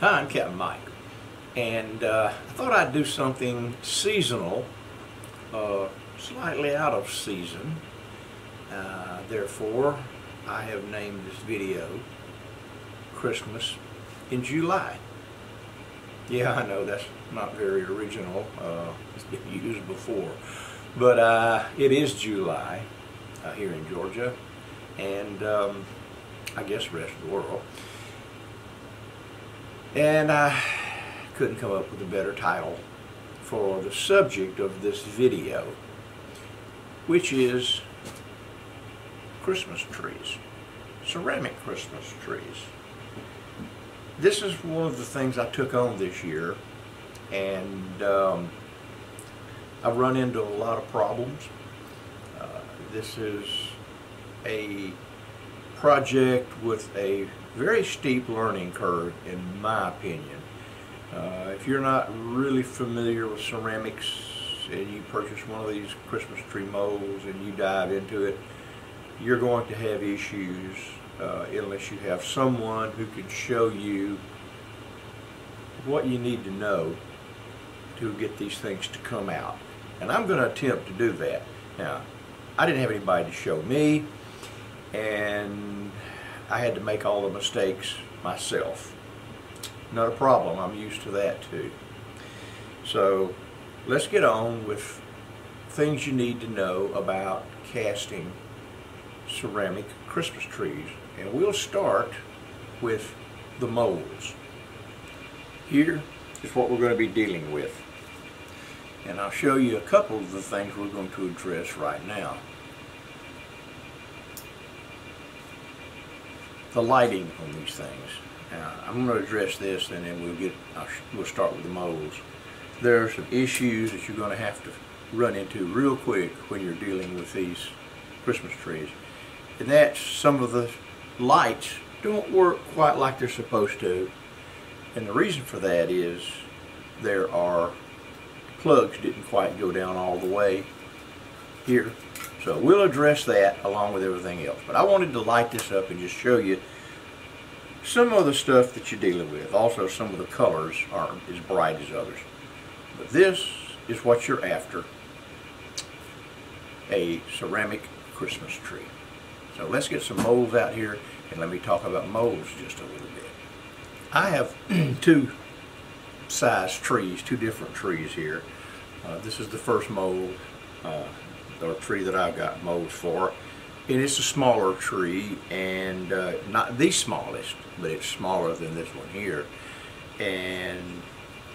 Hi, I'm Captain Mike, and I thought I'd do something seasonal, slightly out of season. Therefore, I have named this video Christmas in July. Yeah, I know that's not very original. It's been used before, but it is July here in Georgia, and I guess the rest of the world. And I couldn't come up with a better title for the subject of this video, which is Christmas trees, ceramic Christmas trees. This is one of the things I took on this year, and I've run into a lot of problems. This is a project with a very steep learning curve, in my opinion. If you're not really familiar with ceramics and you purchase one of these Christmas tree molds and you dive into it, you're going to have issues unless you have someone who can show you what you need to know to get these things to come out. And I'm going to attempt to do that. Now, I didn't have anybody to show me, and I had to make all the mistakes myself. Not a problem, I'm used to that too. So let's get on with things you need to know about casting ceramic Christmas trees. And we'll start with the molds. Here is what we're going to be dealing with. And I'll show you a couple of the things we're going to address right now. The lighting on these things. Now, I'm going to address this, and then we'll start with the molds. There are some issues that you're going to have to run into real quick when you're dealing with these Christmas trees, and that's some of the lights don't work quite like they're supposed to, and the reason for that is there are plugs didn't quite go down all the way here. So we'll address that along with everything else. But I wanted to light this up and just show you some of the stuff that you're dealing with. Also, some of the colors aren't as bright as others. But this is what you're after: a ceramic Christmas tree. So let's get some molds out here and let me talk about molds just a little bit. I have two size trees, two different trees here. This is the first mold, or tree that I've got molds for, and it's a smaller tree, and not the smallest, but it's smaller than this one here, and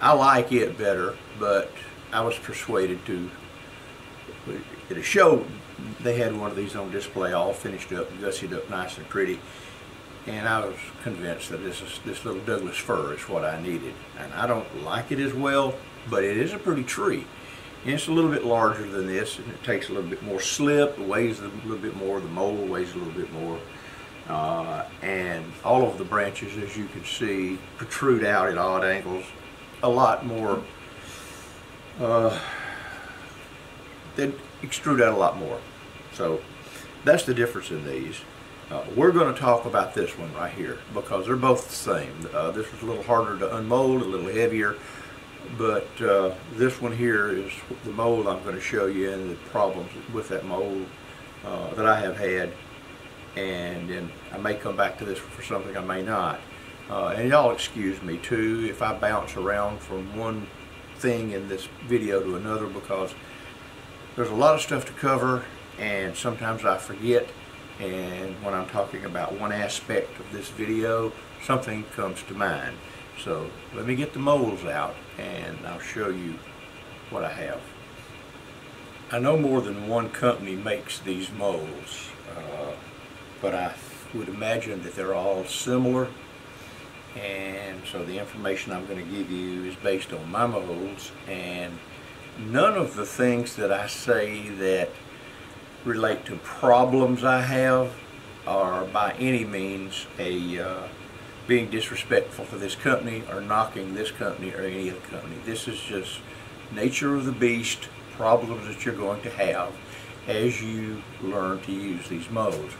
I like it better, but I was persuaded to, at a show they had one of these on display, all finished up, gussied up nice and pretty, and I was convinced that this little Douglas fir is what I needed. And I don't like it as well, but it is a pretty tree. And it's a little bit larger than this, and it takes a little bit more slip, it weighs a little bit more, the mold weighs a little bit more, and all of the branches, as you can see, protrude out at odd angles a lot more. They extrude out a lot more. So that's the difference in these. We're going to talk about this one right here because they're both the same. This was a little harder to unmold, a little heavier. But this one here is the mold I'm going to show you and the problems with that mold that I have had, and then I may come back to this for something, I may not. And y'all excuse me too if I bounce around from one thing in this video to another, because there's a lot of stuff to cover and sometimes I forget, and when I'm talking about one aspect of this video, something comes to mind. So let me get the molds out and I'll show you what I have. I know more than one company makes these molds, but I would imagine that they're all similar, and so the information I'm going to give you is based on my molds, and none of the things that I say that relate to problems I have are by any means being disrespectful to this company or knocking this company or any other company. This is just nature of the beast, problems that you're going to have as you learn to use these molds.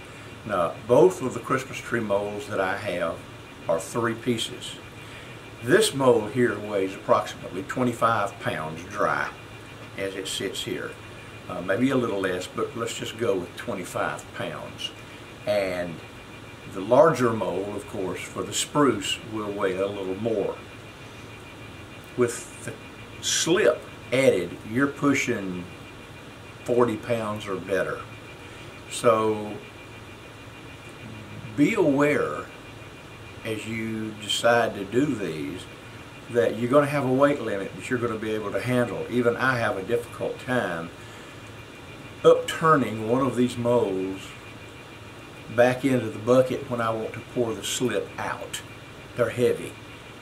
Now, both of the Christmas tree molds that I have are 3 pieces. This mold here weighs approximately 25 pounds dry as it sits here. Maybe a little less, but let's just go with 25 pounds. And the larger mold, of course, for the spruce will weigh a little more. With the slip added, you're pushing 40 pounds or better. So be aware as you decide to do these that you're going to have a weight limit that you're going to be able to handle. Even I have a difficult time upturning one of these molds back into the bucket when I want to pour the slip out. They're heavy,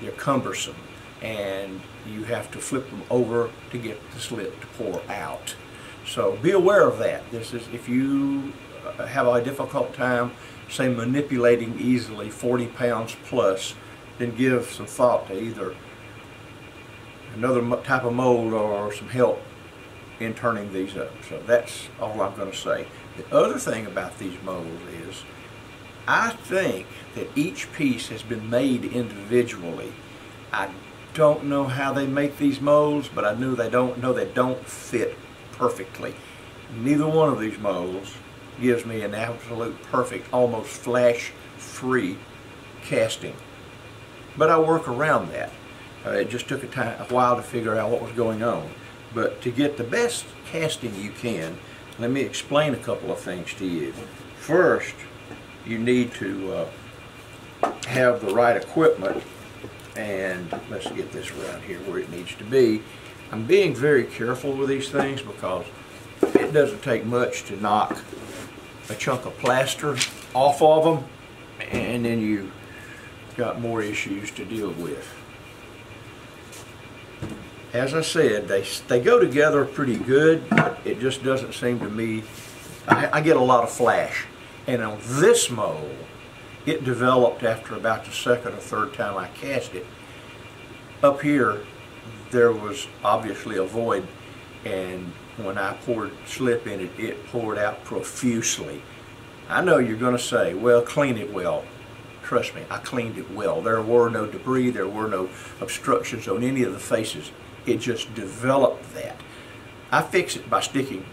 they're cumbersome, and you have to flip them over to get the slip to pour out. So be aware of that. This is, if you have a difficult time, say, manipulating easily 40 pounds plus, then give some thought to either another type of mold or some help in turning these up. So that's all I'm going to say. The other thing about these molds is I think that each piece has been made individually. I don't know how they make these molds, but I know they don't fit perfectly. Neither one of these molds gives me an absolute perfect, almost flash-free casting. But I work around that. It just took a while to figure out what was going on. But to get the best casting you can, let me explain a couple of things to you. First, you need to have the right equipment, and let's get this around here where it needs to be. I'm being very careful with these things because it doesn't take much to knock a chunk of plaster off of them, and then you've got more issues to deal with. As I said, they go together pretty good, but it just doesn't seem to me, I get a lot of flash. And on this mold, it developed after about the second or third time I cast it. Up here, there was obviously a void, and when I poured slip in it, it poured out profusely. I know you're going to say, well, clean it well. Trust me, I cleaned it well. There were no debris, there were no obstructions on any of the faces. It just developed that. I fix it by sticking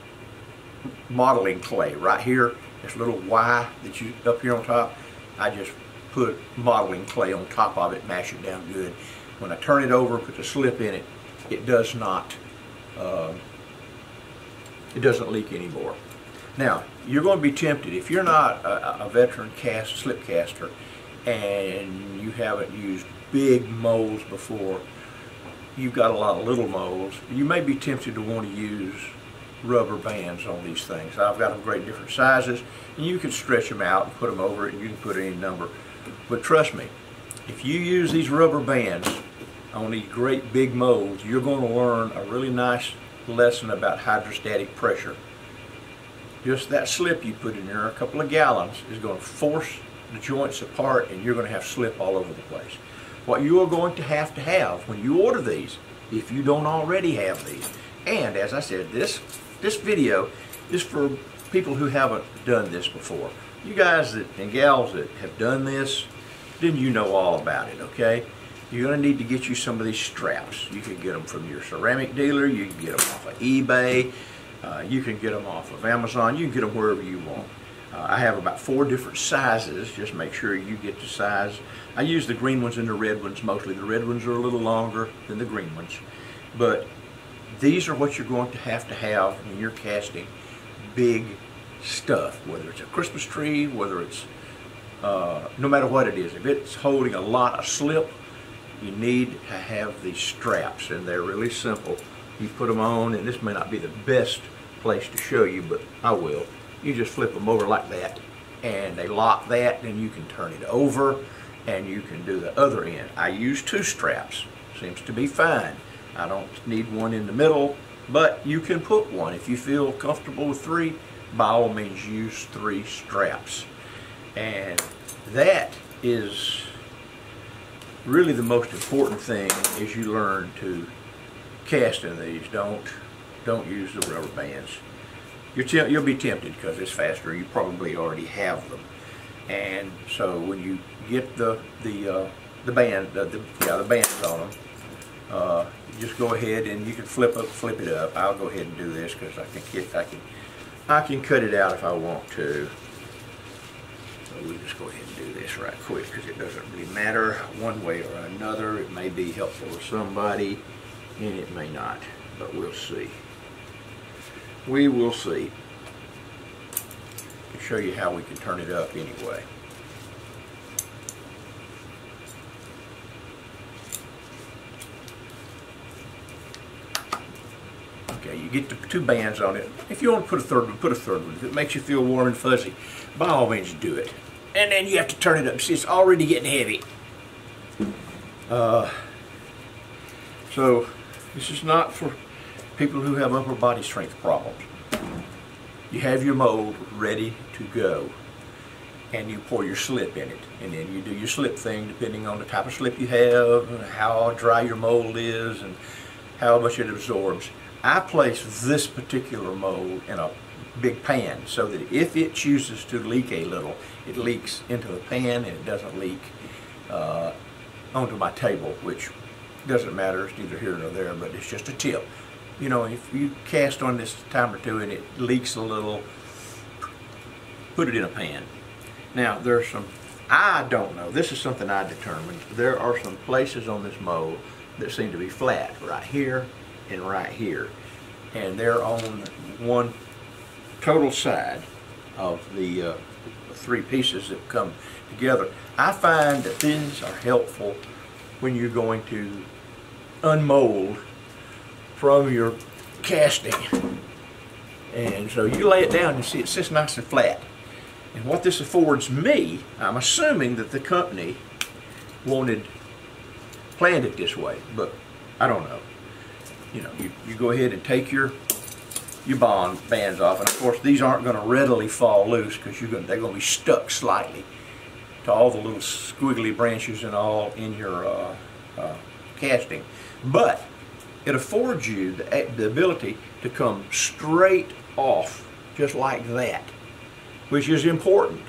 modeling clay right here, this little Y that you up here on top. I just put modeling clay on top of it, mash it down good. When I turn it over, put the slip in it, it does not, it doesn't leak anymore. Now, you're going to be tempted, if you're not a veteran slip caster and you haven't used big molds before, you've got a lot of little molds, you may be tempted to want to use rubber bands on these things. I've got them great different sizes, and you can stretch them out and put them over it, and you can put any number. But trust me, if you use these rubber bands on these great big molds, you're going to learn a really nice lesson about hydrostatic pressure. Just that slip you put in there, a couple of gallons, is going to force the joints apart, and you're going to have slip all over the place. What you are going to have when you order these, if you don't already have these, and as I said, this video is for people who haven't done this before. You guys and gals that have done this, then you know all about it, okay? You're going to need to get you some of these straps. You can get them from your ceramic dealer, you can get them off of eBay, you can get them off of Amazon, you can get them wherever you want. I have about 4 different sizes. Just make sure you get the size. I use the green ones and the red ones mostly. The red ones are a little longer than the green ones. But these are what you're going to have when you're casting big stuff, whether it's a Christmas tree, whether it's, no matter what it is. If it's holding a lot of slip, you need to have these straps, and they're really simple. You put them on, and this may not be the best place to show you, but I will. You just flip them over like that, and they lock that, and you can turn it over, and you can do the other end. I use 2 straps. Seems to be fine. I don't need one in the middle, but you can put one. If you feel comfortable with 3, by all means use 3 straps. And that is really the most important thing as you learn to cast in these. Don't use the rubber bands. You'll be tempted because it's faster. You probably already have them. And so when you get the the bands on them. Just go ahead and you can flip it up. I'll go ahead and do this because I can cut it out if I want to. So we'll just go ahead and do this right quick because it doesn't really matter one way or another. It may be helpful to somebody and it may not, but we'll see. We will see. I'll show you how we can turn it up anyway. Okay, you get the two bands on it. If you want to put a third one, put a third one. If it makes you feel warm and fuzzy, by all means do it. And then you have to turn it up. See, it's already getting heavy. So this is not for people who have upper body strength problems. You have your mold ready to go, and you pour your slip in it, and then you do your slip thing depending on the type of slip you have, and how dry your mold is, and how much it absorbs. I place this particular mold in a big pan so that if it chooses to leak a little, it leaks into the pan and it doesn't leak onto my table, which doesn't matter. It's neither here nor there, but it's just a tip. You know, if you cast on this a time or two and it leaks a little, put it in a pan. Now, there's some, I don't know, this is something I determined. There are some places on this mold that seem to be flat, right here and right here. And they're on one total side of the three pieces that come together. I find that these are helpful when you're going to unmold from your casting. And so you lay it down and see it sits nice and flat. And what this affords me, I'm assuming that the company planned it this way, but I don't know. You know, you go ahead and take your bands off, and of course these aren't going to readily fall loose because they're going to be stuck slightly to all the little squiggly branches and all in your casting. But it affords you the ability to come straight off just like that, which is important.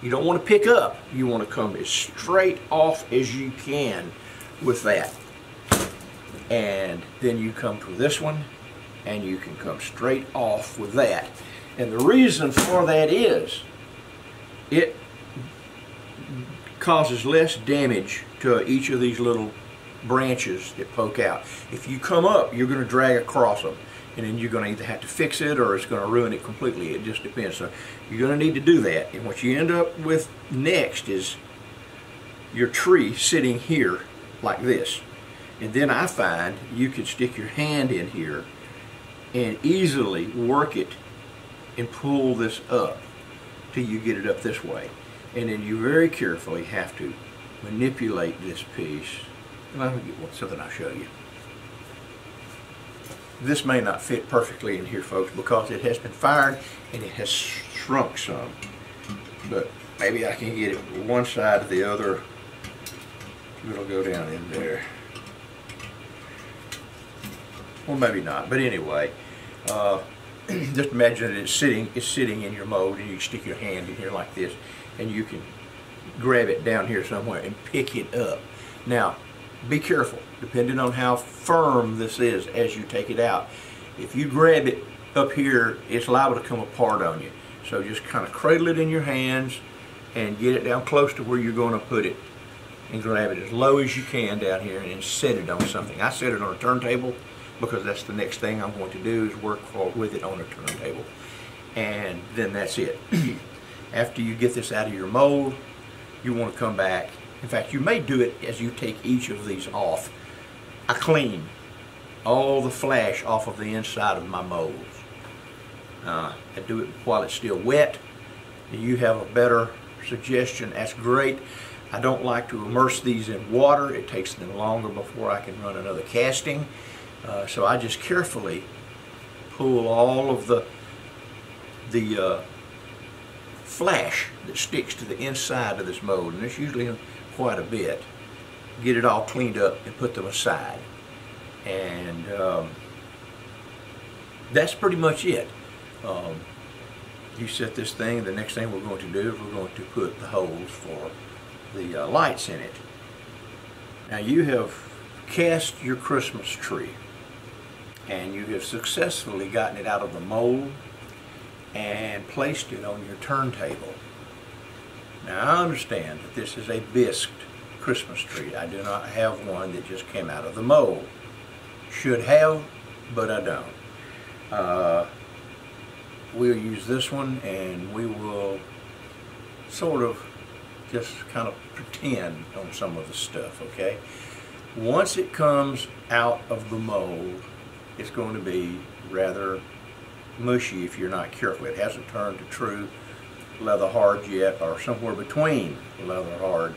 You don't want to pick up. You want to come as straight off as you can with that. And then you come to this one and you can come straight off with that. And the reason for that is it causes less damage to each of these little branches that poke out. If you come up, you're going to drag across them, and then you're going to either have to fix it or it's going to ruin it completely. It just depends. So you're going to need to do that. And what you end up with next is your tree sitting here like this. And then I find you can stick your hand in here and easily work it and pull this up till you get it up this way. And then you very carefully have to manipulate this piece. And I'll get something I'll show you. This may not fit perfectly in here, folks, because it has been fired and it has shrunk some. But maybe I can get it one side or the other. It'll go down in there. Well, maybe not, but anyway, just imagine that it's sitting in your mold, and you can stick your hand in here like this, and you can grab it down here somewhere and pick it up. Now, be careful, depending on how firm this is as you take it out. If you grab it up here, it's liable to come apart on you. So just kind of cradle it in your hands and get it down close to where you're going to put it, and grab it as low as you can down here and then set it on something. I set it on a turntable, because that's the next thing I'm going to do is work with it on a turntable. And then that's it. After you get this out of your mold, you want to come back. In fact, you may do it as you take each of these off. I clean all the flash off of the inside of my molds. I do it while it's still wet. If you have a better suggestion, that's great. I don't like to immerse these in water. It takes them longer before I can run another casting. So I just carefully pull all of the flash that sticks to the inside of this mold, and it's usually quite a bit, get it all cleaned up and put them aside. And that's pretty much it. You set this thing, the next thing we're going to do is we're going to put the holes for the lights in it. Now you have cast your Christmas tree and you have successfully gotten it out of the mold and placed it on your turntable. Now I understand that this is a bisqued Christmas tree. I do not have one that just came out of the mold. Should have, but I don't. We'll use this one and we will sort of just kind of pretend on some of the stuff, okay? Once it comes out of the mold, it's going to be rather mushy if you're not careful. It hasn't turned to true leather hard yet, or somewhere between leather hard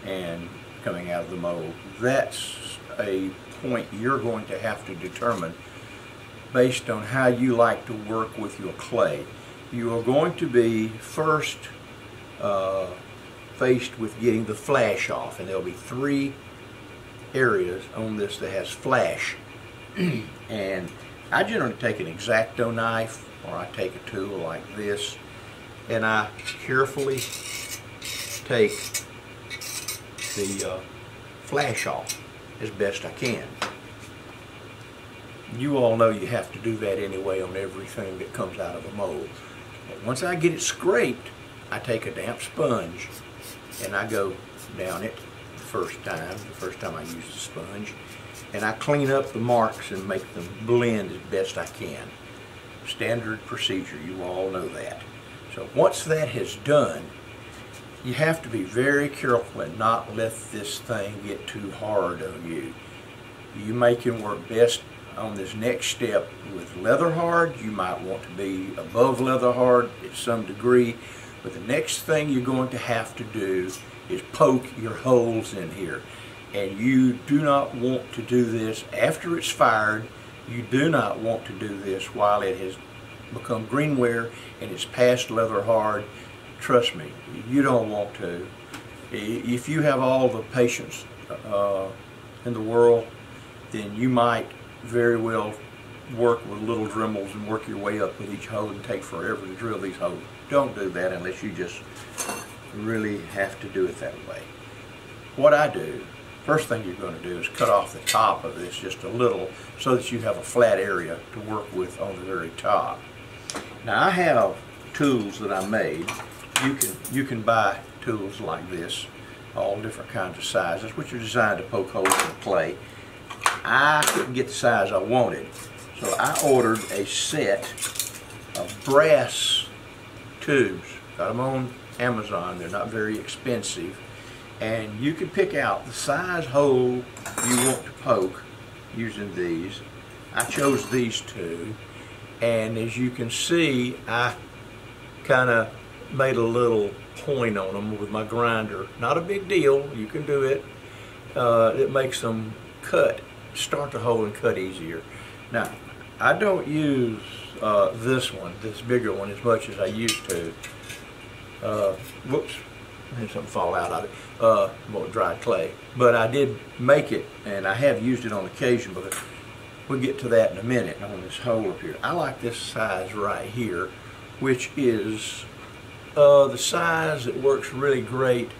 and coming out of the mold. That's a point you're going to have to determine based on how you like to work with your clay. You are going to be first faced with getting the flash off, and there'll be 3 areas on this that has flash. And I generally take an X-Acto knife, or I take a tool like this, and I carefully take the flash off as best I can. You all know you have to do that anyway on everything that comes out of a mold. But once I get it scraped, I take a damp sponge and I go down it the first time I use the sponge, and I clean up the marks and make them blend as best I can. Standard procedure, you all know that. So once that has done, you have to be very careful and not let this thing get too hard on you. You make it work best on this next step with leather hard. You might want to be above leather hard at some degree, but the next thing you're going to have to do is poke your holes in here. And you do not want to do this after it's fired. You do not want to do this while it has become greenware and it's past leather hard. Trust me, you don't want to. If you have all the patience in the world, then you might very well work with little Dremels and work your way up with each hole and take forever to drill these holes. Don't do that unless you just really have to do it that way. What I do, first thing you're going to do is cut off the top of this just a little so that you have a flat area to work with on the very top. Now I have tools that I made. You can buy tools like this, all different kinds of sizes, which are designed to poke holes in clay. I couldn't get the size I wanted, so I ordered a set of brass tubes. Got them on Amazon. They're not very expensive, and you can pick out the size hole you want to poke using these. I chose these 2, and as you can see, I kind of made a little point on them with my grinder. Not a big deal, you can do it. It makes them start the hole and cut easier. Now, I don't use this bigger one, as much as I used to. Whoops, I had something fall out of it. More dry clay. But I did make it, and I have used it on occasion, but we'll get to that in a minute on this hole up here. I like this size right here, which is the size that works really great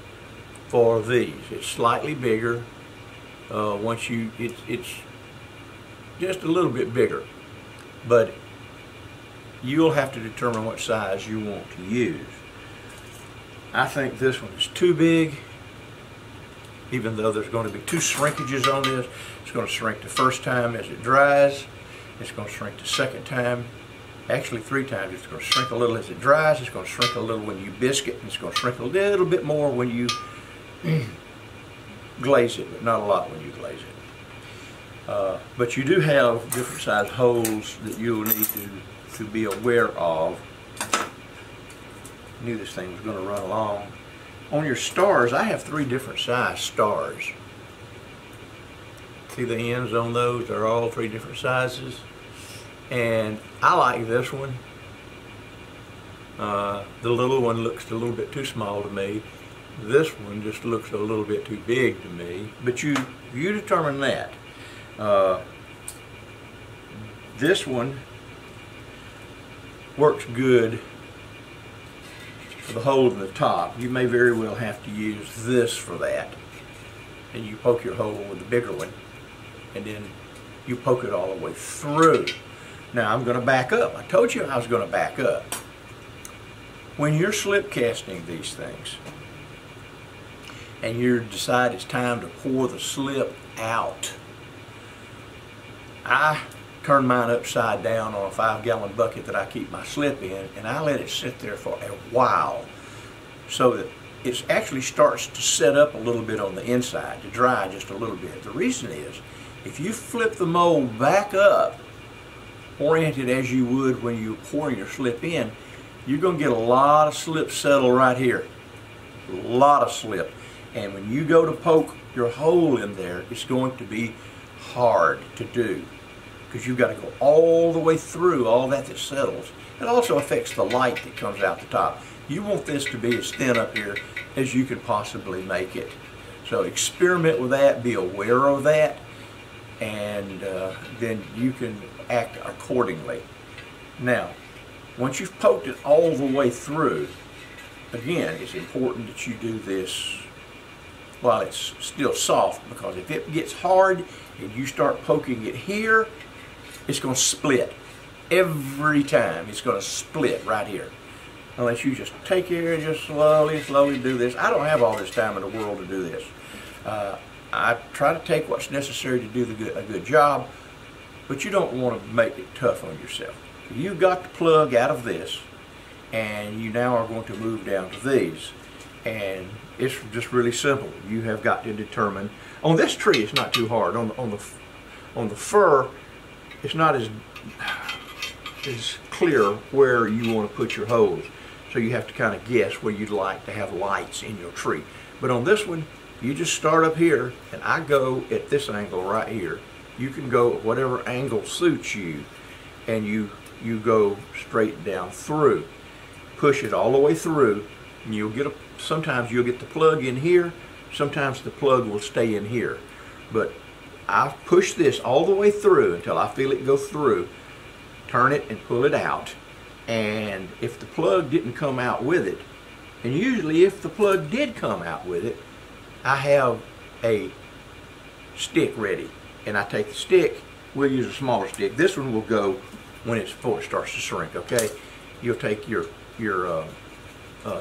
for these. It's slightly bigger. It's just a little bit bigger, but you'll have to determine what size you want to use. I think this one is too big, even though there's going to be 2 shrinkages on this. It's going to shrink the first time as it dries. It's going to shrink the second time. Actually 3 times. It's going to shrink a little as it dries. It's going to shrink a little when you bisque it. And it's going to shrink a little bit more when you glaze it, but not a lot when you glaze it. But you do have different size holes that you'll need to be aware of. I knew this thing was going to run along. On your stars, I have 3 different size stars. See the ends on those? They're all 3 different sizes. And I like this one. The little one looks a little bit too small to me. This one just looks a little bit too big to me. But you determine that. This one works good for the hole in the top. You may very well have to use this for that. and you poke your hole with the bigger one, and then you poke it all the way through. Now I'm going to back up. I told you I was going to back up. When you're slip casting these things and you decide it's time to pour the slip out, I turn mine upside down on a 5-gallon bucket that I keep my slip in, and I let it sit there for a while so that it actually starts to set up a little bit on the inside, to dry just a little bit. The reason is, if you flip the mold back up, oriented as you would when you pour your slip in, you're going to get a lot of slip settle right here. A lot of slip. And when you go to poke your hole in there, it's going to be hard to do, because you've got to go all the way through all that settles. It also affects the light that comes out the top. You want this to be as thin up here as you can possibly make it. So experiment with that, be aware of that, and then you can act accordingly. Now, once you've poked it all the way through, again, it's important that you do this while it's still soft, because if it gets hard and you start poking it here, it's going to split. Every time it's going to split right here. Unless you just take care and just slowly do this. I don't have all this time in the world to do this. I try to take what's necessary to do a good job, but you don't want to make it tough on yourself. So you've got the plug out of this, and you now are going to move down to these. And it's just really simple. You have got to determine, on this tree it's not too hard. On the fir, it's not as clear where you want to put your holes. So you have to kind of guess where you'd like to have lights in your tree. But on this one, you just start up here, and I go at this angle right here. You can go at whatever angle suits you, and you go straight down through. Push it all the way through, and you'll get sometimes you'll get the plug in here, sometimes the plug will stay in here. But I push this all the way through until I feel it go through, turn it and pull it out. And if the plug didn't come out with it, and usually if the plug did come out with it, I have a stick ready, and I take the stick. We'll use a smaller stick. This one will go before it starts to shrink. Okay, you'll take your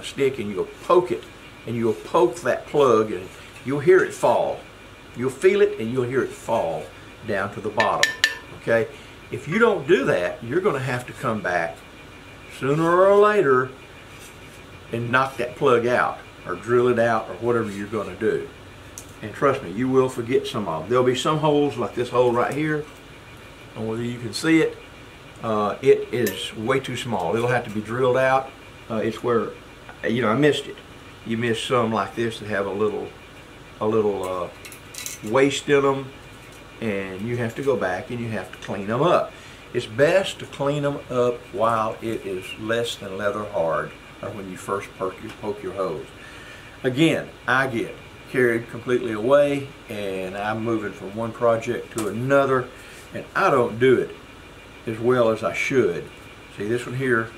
stick and you'll poke it, and you'll poke that plug, and you'll hear it fall. You'll feel it, and you'll hear it fall down to the bottom. Okay, if you don't do that, you're going to have to come back sooner or later and knock that plug out, or drill it out, or whatever you're going to do. And trust me, you will forget some of them. There'll be some holes like this hole right here, and whether you can see it, it is way too small. It'll have to be drilled out. It's where, I missed it. You miss some like this that have a little waste in them, and you have to go back and you have to clean them up. It's best to clean them up while it is less than leather hard, or when you first poke your hose. Again, I get carried completely away, and I'm moving from one project to another, and I don't do it as well as I should. See, this one here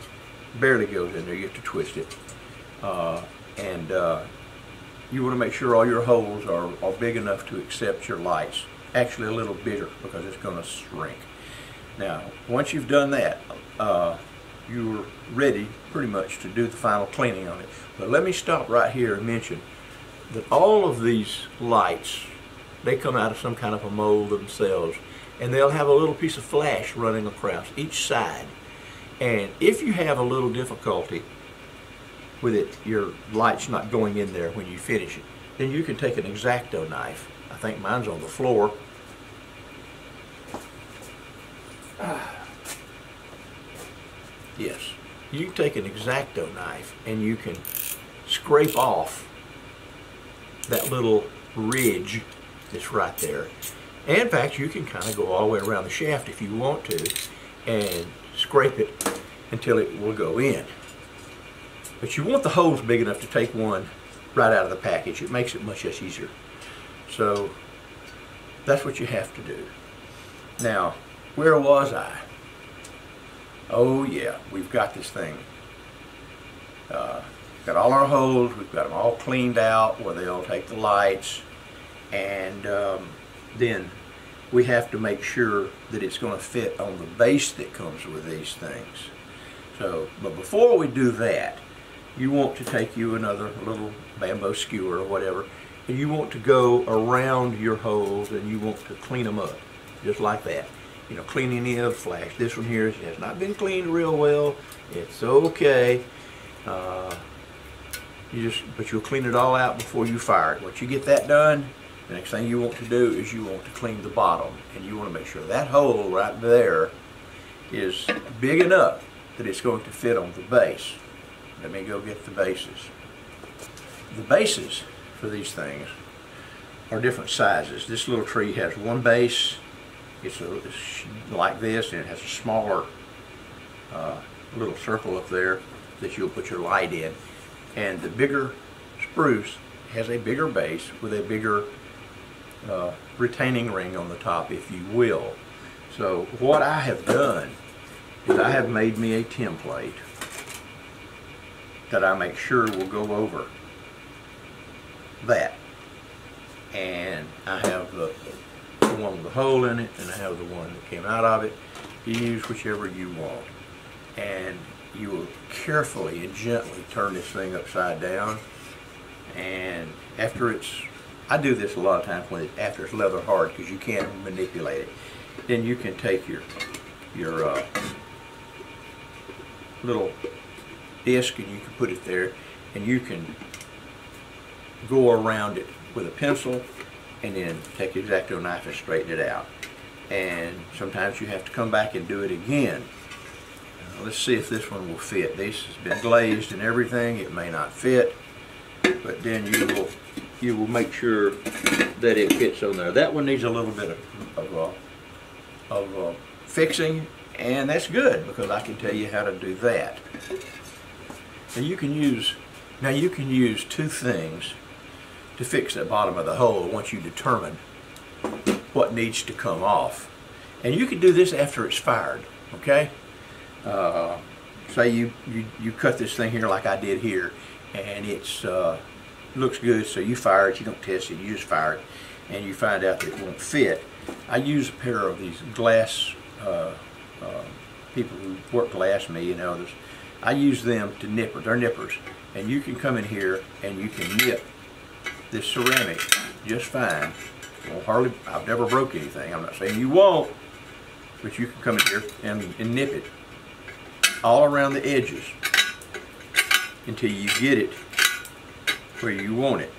barely goes in there. You have to twist it, and you want to make sure all your holes are big enough to accept your lights. Actually a little bigger, because it's going to shrink. Now, once you've done that, you're ready pretty much to do the final cleaning on it. But let me stop right here and mention that all of these lights, they come out of some kind of a mold themselves, and they'll have a little piece of flash running across each side. And if you have a little difficulty with it, your light's not going in there when you finish it, then you can take an X-Acto knife. I think mine's on the floor. Yes, you can take an X-Acto knife and you can scrape off that little ridge that's right there. And in fact, you can kind of go all the way around the shaft if you want to and scrape it until it will go in. But you want the holes big enough to take one right out of the package. It makes it much easier. So that's what you have to do. Now, where was I? Oh yeah, we've got this thing. Got all our holes, we've got them all cleaned out where they'll take the lights, And then we have to make sure that it's going to fit on the base that comes with these things. So, but before we do that, you want to take you another little bamboo skewer or whatever, and you want to go around your holes and you want to clean them up, just like that. You know, clean any of the flash. This one here has not been cleaned real well. It's okay. But you'll clean it all out before you fire it. Once you get that done, the next thing you want to do is you want to clean the bottom, and you want to make sure that hole right there is big enough that it's going to fit on the base. Let me go get the bases. The bases for these things are different sizes. This little tree has one base. It's like this, and it has a smaller little circle up there that you'll put your light in. And the bigger spruce has a bigger base with a bigger retaining ring on the top, if you will. So what I have done is I have made me a template that I make sure will go over that. And I have the one with the hole in it, and I have the one that came out of it. You use whichever you want. And you will carefully and gently turn this thing upside down. And after it's, I do this a lot of times after it's leather hard, because you can't manipulate it. Then you can take your little disc and you can put it there, and you can go around it with a pencil, and then take your X-Acto knife and straighten it out. And sometimes you have to come back and do it again. Let's see if this one will fit. This has been glazed and everything. It may not fit, but then you will make sure that it fits on there. That one needs a little bit of fixing, and that's good, because I can tell you how to do that. Now you can use two things to fix the bottom of the hole once you determine what needs to come off. And you can do this after it's fired, okay? Say you cut this thing here like I did here, and it's looks good, so you fire it. You don't test it, you just fire it, and you find out that it won't fit. I use a pair of these glass people who work glass, me and others. I use them to nipper. They're nippers, and you can come in here and you can nip this ceramic just fine. Well, I've never broke anything. I'm not saying you won't, but you can come in here and nip it all around the edges until you get it where you want it.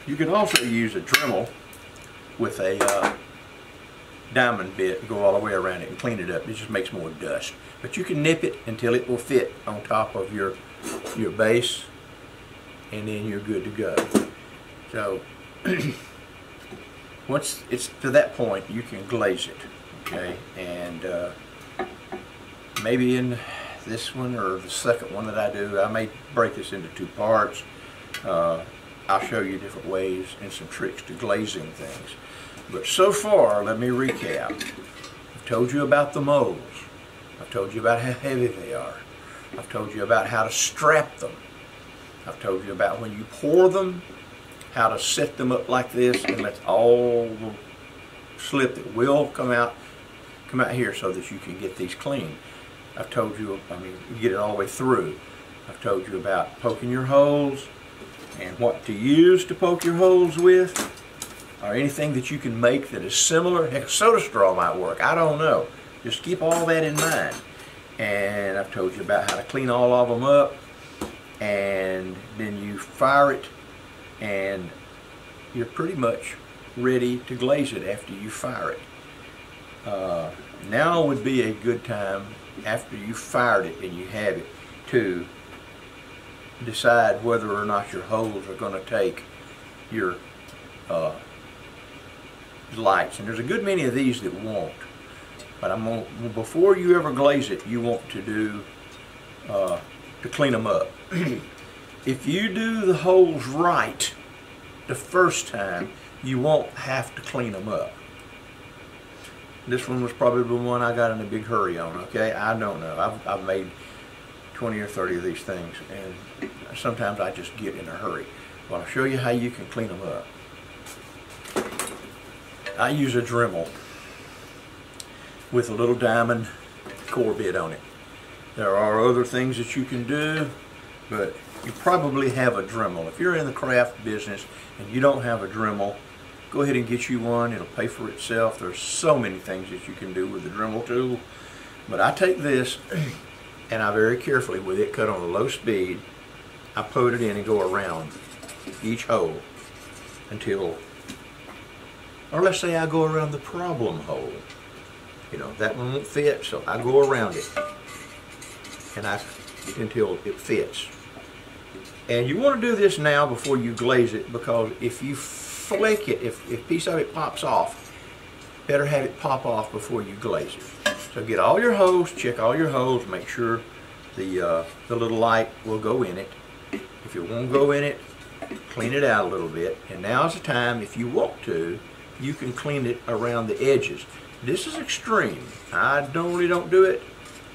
You can also use a Dremel with a diamond bit and go all the way around it and clean it up. It just makes more dust. But you can nip it until it will fit on top of your base, and then you're good to go. So once it's to that point, you can glaze it, okay? And maybe in this one or the second one that I do, I may break this into two parts. I'll show you different ways and some tricks to glazing things. But so far, let me recap. I've told you about the molds. I've told you about how heavy they are. I've told you about how to strap them. I've told you about when you pour them, how to set them up like this and let all the slip that will come out here so that you can get these clean. I've told you, you get it all the way through. I've told you about poking your holes and what to use to poke your holes with, or anything that you can make that is similar. Heck, soda straw might work. I don't know. Just keep all that in mind. And I've told you about how to clean all of them up, and then you fire it, and you're pretty much ready to glaze it after you fire it. Now would be a good time, after you fired it and you have it, to decide whether or not your holes are going to take your lights. And there's a good many of these that won't. But before you ever glaze it, you want to do to clean them up. If you do the holes right the first time, you won't have to clean them up. This one was probably the one I got in a big hurry on, okay? I don't know. I've made 20 or 30 of these things, and sometimes I just get in a hurry. Well, I'll show you how you can clean them up. I use a Dremel with a little diamond core bit on it. There are other things that you can do, but you probably have a Dremel. If you're in the craft business and you don't have a Dremel, go ahead and get you one. It'll pay for itself. There's so many things that you can do with the Dremel tool. But I take this and I very carefully, with it cut on a low speed, I put it in and go around each hole until, or let's say I go around the problem hole. You know, that one won't fit, so I go around it and until it fits. And you want to do this now before you glaze it, because if you flick it, if a piece of it pops off, better have it pop off before you glaze it. So get all your holes, check all your holes, make sure the little light will go in it. If it won't go in it, clean it out a little bit. And now's the time, if you want to, you can clean it around the edges. This is extreme. I normally don't do it,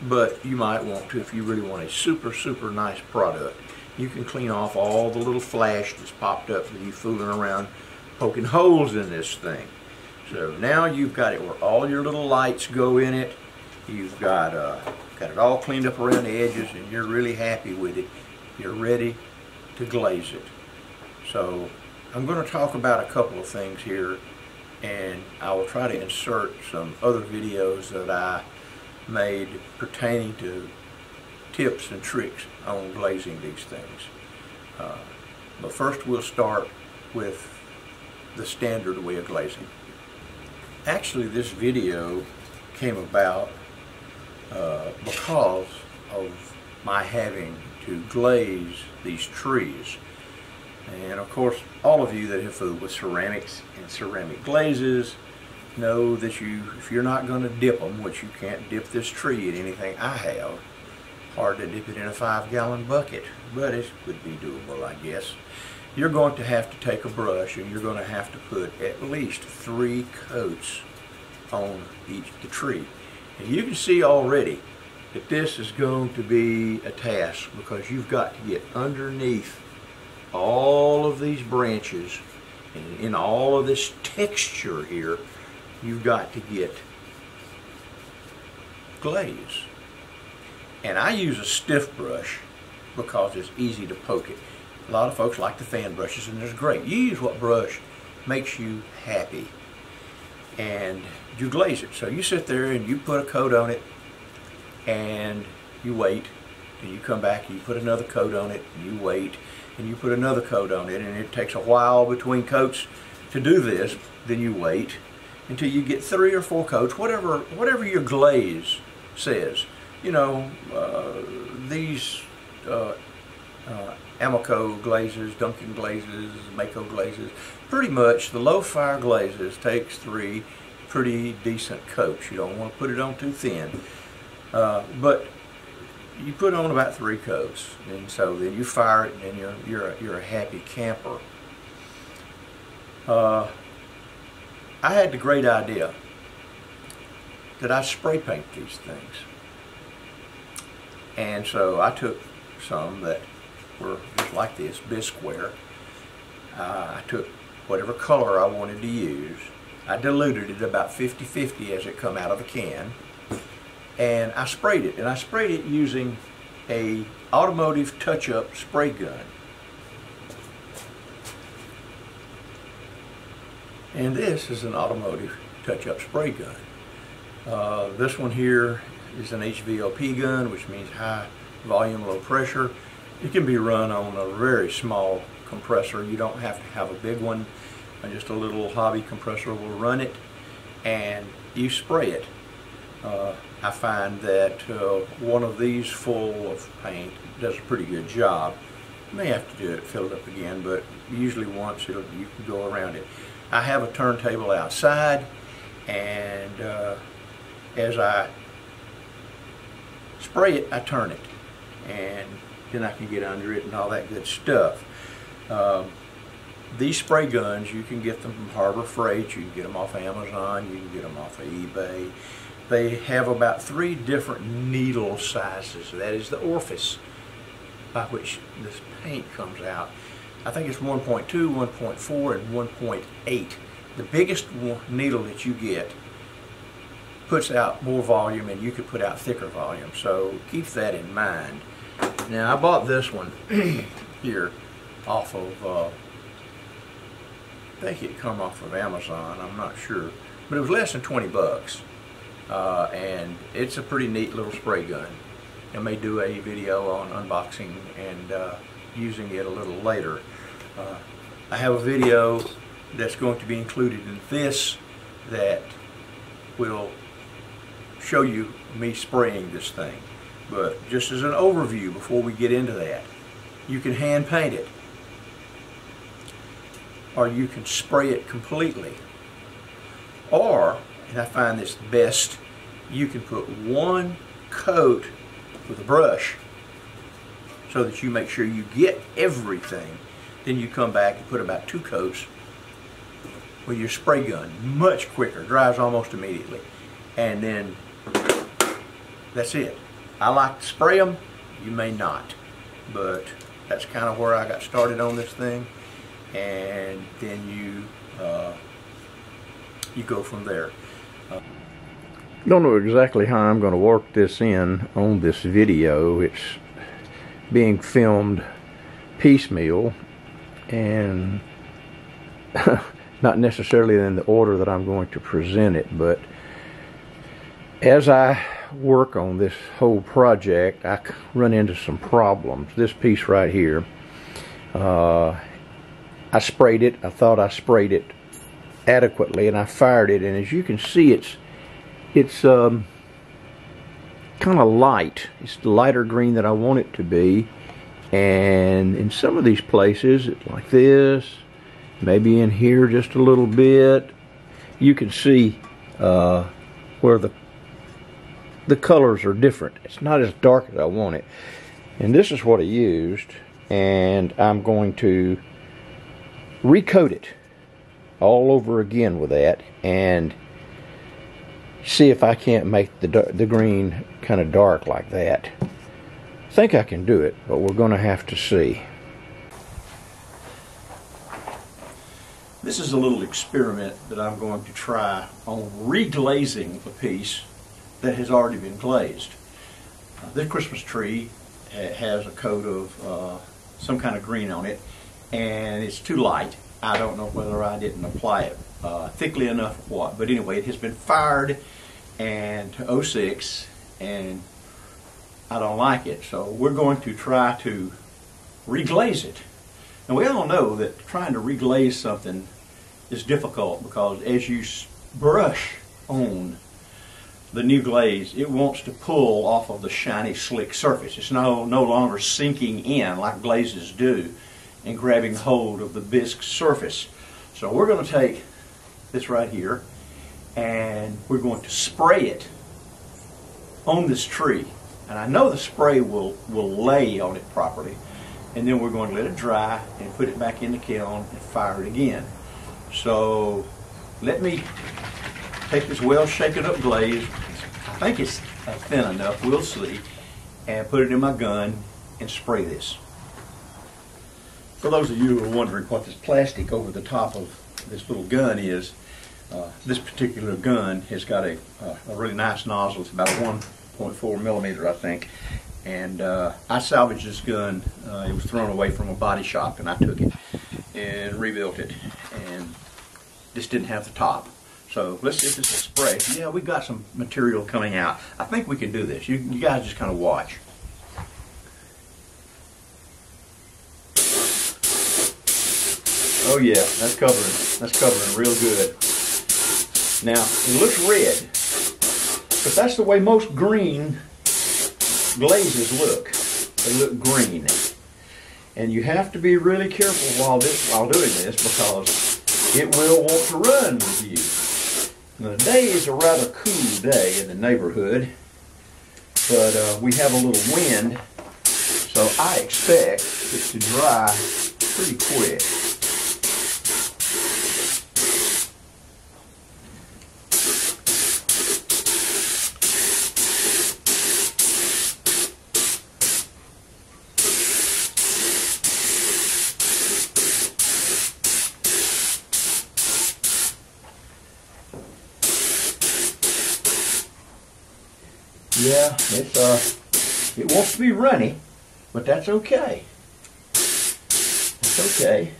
but you might want to if you really want a super, super nice product. You can clean off all the little flash that's popped up with you fooling around poking holes in this thing. So now you've got it where all your little lights go in it. You've got it all cleaned up around the edges, and you're really happy with it. You're ready to glaze it. So I'm going to talk about a couple of things here, and I will try to insert some other videos that I made pertaining to tips and tricks on glazing these things. But first we'll start with the standard way of glazing. Actually, this video came about because of my having to glaze these trees. And of course, all of you that have fooled with ceramics and ceramic glazes know that if you're not going to dip them, which you can't dip this tree in anything I have, hard to dip it in a 5-gallon bucket, but it would be doable, I guess. You're going to have to take a brush and you're going to have to put at least 3 coats on the tree. And you can see already that this is going to be a task, because you've got to get underneath all of these branches and in all of this texture here. You've got to get glaze. And I use a stiff brush because it's easy to poke it. A lot of folks like the fan brushes, and it's great. You use what brush makes you happy, and you glaze it. So you sit there and you put a coat on it, and you wait, and you come back and you put another coat on it, and you wait, and you put another coat on it, and it takes a while between coats to do this. Then you wait until you get 3 or 4 coats, whatever your glaze says. You know, these Amico glazes, Duncan glazes, Mako glazes, pretty much the low fire glazes takes 3 pretty decent coats. You don't want to put it on too thin, but you put on about 3 coats, and so then you fire it, and then you're a happy camper. I had the great idea that I spray paint these things, and so I took some that were just like this, bisqueware. I took whatever color I wanted to use. I diluted it about 50-50 as it come out of the can, and I sprayed it. And I sprayed it using a automotive touch-up spray gun. And this is an automotive touch-up spray gun. This one here is an HVLP gun, which means high volume, low pressure. It can be run on a very small compressor. You don't have to have a big one. Just a little hobby compressor will run it, and you spray it. I find that one of these full of paint does a pretty good job. You may have to do it, fill it up again, but usually once you can go around it. I have a turntable outside, and as I spray it, I turn it, and then I can get under it and all that good stuff. These spray guns, you can get them from Harbor Freight, you can get them off Amazon, you can get them off of eBay. They have about 3 different needle sizes. That is the orifice by which this paint comes out. I think it's 1.2, 1.4, and 1.8 the biggest needle that you get puts out more volume, and you could put out thicker volume. So keep that in mind. Now, I bought this one here off of, I think it come off of Amazon, I'm not sure, but it was less than 20 bucks. And it's a pretty neat little spray gun. I may do a video on unboxing and using it a little later. I have a video that's going to be included in this that will show you me spraying this thing. But just as an overview before we get into that, you can hand paint it, or you can spray it completely, or, and I find this best, you can put one coat with a brush so that you make sure you get everything. Then you come back and put about 2 coats with your spray gun. Much quicker, dries almost immediately. And then that's it. I like to spray them, you may not. But that's kind of where I got started on this thing. And then you go from there. Don't know exactly how I'm going to work this in on this video. It's being filmed piecemeal and not necessarily in the order that I'm going to present it, but as I work on this whole project, I run into some problems. This piece right here, I sprayed it. I thought I sprayed it adequately, and I fired it, and as you can see, it's kind of light. It's the lighter green that I want it to be, and in some of these places, it's like this, maybe in here just a little bit, you can see where the colors are different. It's not as dark as I want it. And this is what I used, and I'm going to recoat it all over again with that and see if I can't make the green kind of dark like that. I think I can do it, but we're going to have to see. This is a little experiment that I'm going to try on reglazing a piece that has already been glazed. This Christmas tree has a coat of some kind of green on it, and it's too light. I don't know whether I didn't apply it thickly enough or what, but anyway, it has been fired and to 06, and I don't like it, so we're going to try to reglaze it. And we all know that trying to reglaze something is difficult, because as you brush on the new glaze, it wants to pull off of the shiny, slick surface. It's no longer sinking in like glazes do and grabbing hold of the bisque surface. So we're going to take this right here and we're going to spray it on this tree. And I know the spray will lay on it properly. And then we're going to let it dry and put it back in the kiln and fire it again. So let me take this well shaken up glaze, I think it's thin enough, we'll see, and put it in my gun and spray this. For those of you who are wondering what this plastic over the top of this little gun is, this particular gun has got a really nice nozzle. It's about a 1.4 millimeter, I think. And I salvaged this gun. It was thrown away from a body shop, and I took it and rebuilt it. And this didn't have the top. So let's see if this will spray. Yeah, we got some material coming out. I think we can do this. You guys just kind of watch. Oh yeah, that's covering real good. Now, it looks red, but that's the way most green glazes look. They look green. And you have to be really careful while doing this, because it will want to run with you. Now, today is a rather cool day in the neighborhood, but we have a little wind, so I expect it to dry pretty quick. Yeah, it wants to be runny, but that's okay. That's okay.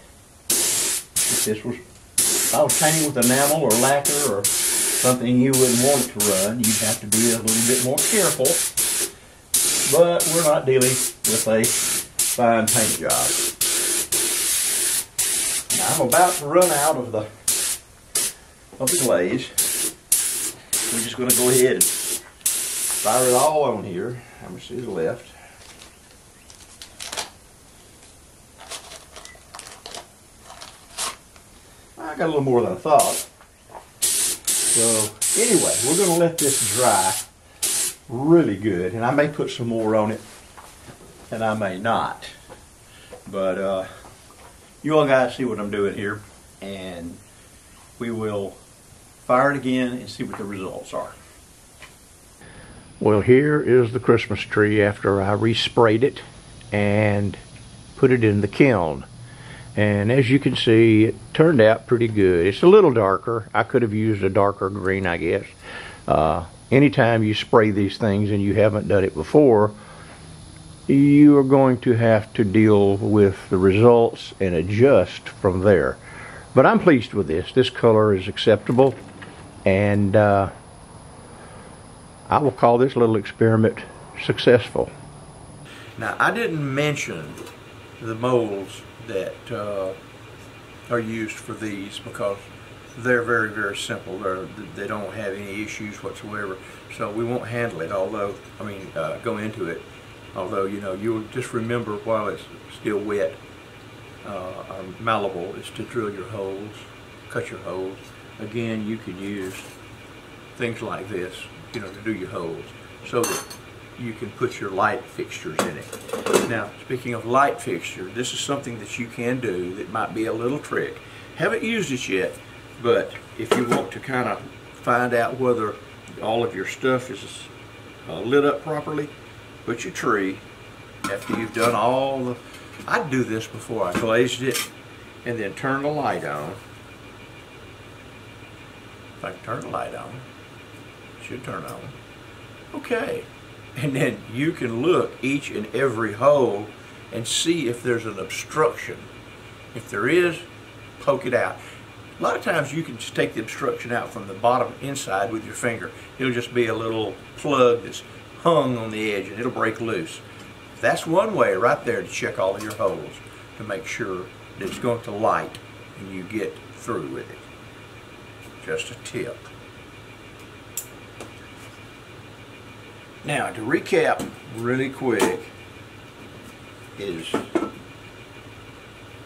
If I was painting with enamel or lacquer or something you wouldn't want it to run, you'd have to be a little bit more careful. But we're not dealing with a fine paint job. Now I'm about to run out of the glaze. We're just going to go ahead and fire it all on here. How much is left? I got a little more than I thought. So anyway, we're going to let this dry really good, and I may put some more on it, and I may not. But you all guys see what I'm doing here, and we will fire it again and see what the results are. Well, here is the Christmas tree after I resprayed it and put it in the kiln. And as you can see, it turned out pretty good. It's a little darker. I could have used a darker green, I guess. Anytime you spray these things and you haven't done it before, you are going to have to deal with the results and adjust from there. But I'm pleased with this. This color is acceptable, and I will call this little experiment successful. Now, I didn't mention the molds that are used for these because they're very, very simple. They don't have any issues whatsoever, so we won't handle it. Go into it. Although, you know, you'll just remember while it's still wet or malleable is to drill your holes, cut your holes. Again, you can use things like this, you know, to do your holes so that you can put your light fixtures in it. Now, speaking of light fixture, this is something that you can do that might be a little trick. Haven't used it yet, but if you want to kind of find out whether all of your stuff is lit up properly, put your tree, after you've done all the, I'd do this before I glazed it, and then turn the light on. If I can turn the light on, it should turn on. Okay. And then you can look each and every hole and see if there's an obstruction. If there is, poke it out. A lot of times you can just take the obstruction out from the bottom inside with your finger. It'll just be a little plug that's hung on the edge and it'll break loose. That's one way right there to check all of your holes to make sure that it's going to light and you get through with it. Just a tip. Now, to recap really quick is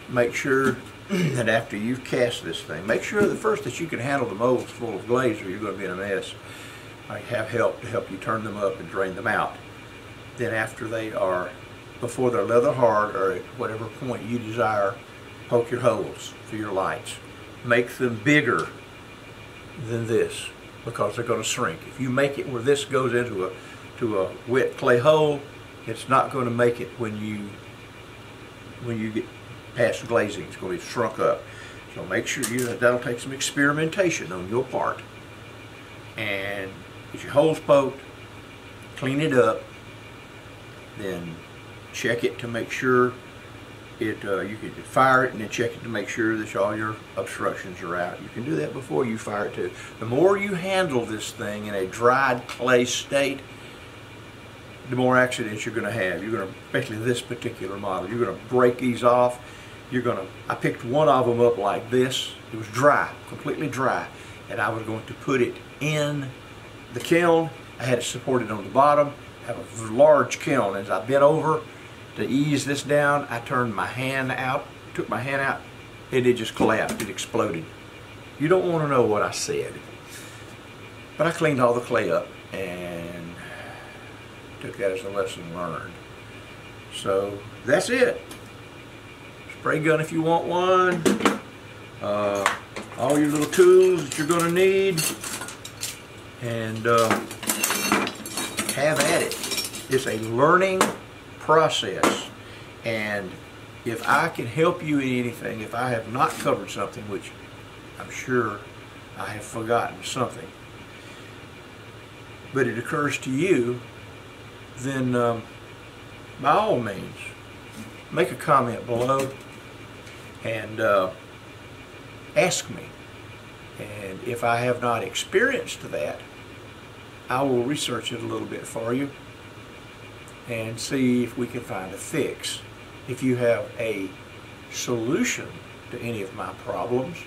make sure that after you've cast this thing, make sure that first that you can handle the molds full of glaze or you're going to be in a mess. I have help to help you turn them up and drain them out. Then after they are, before they're leather hard or at whatever point you desire, poke your holes for your lights. Make them bigger than this because they're going to shrink. If you make it where this goes into a wet clay hole, it's not going to make it when you get past glazing. It's going to be shrunk up. So make sure that'll take some experimentation on your part. And get your holes poked, clean it up, then check it to make sure you can fire it and then check it to make sure that all your obstructions are out. You can do that before you fire it too. The more you handle this thing in a dried clay state, the more accidents you're going to have. You're going to, especially this particular model, you're going to break these off. I picked one of them up like this. It was dry, completely dry, and I was going to put it in the kiln. I had it supported on the bottom. I have a large kiln. As I bent over to ease this down, I turned my hand out, took my hand out, and it just collapsed. It exploded. You don't want to know what I said. But I cleaned all the clay up and took that as a lesson learned. So that's it. Spray gun if you want one. All your little tools that you're going to need. And have at it. It's a learning process. And if I can help you in anything, if I have not covered something, which I'm sure I have forgotten something, but it occurs to you then by all means, make a comment below and ask me. And if I have not experienced that, I will research it a little bit for you and see if we can find a fix. If you have a solution to any of my problems,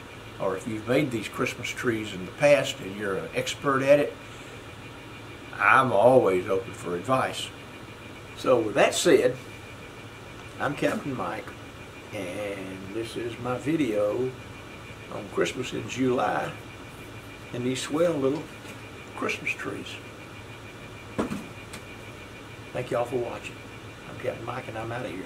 or if you've made these Christmas trees in the past and you're an expert at it, I'm always open for advice. So with that said, I'm Captain Mike, and this is my video on Christmas in July and these swell little Christmas trees. Thank y'all for watching. I'm Captain Mike, and I'm out of here.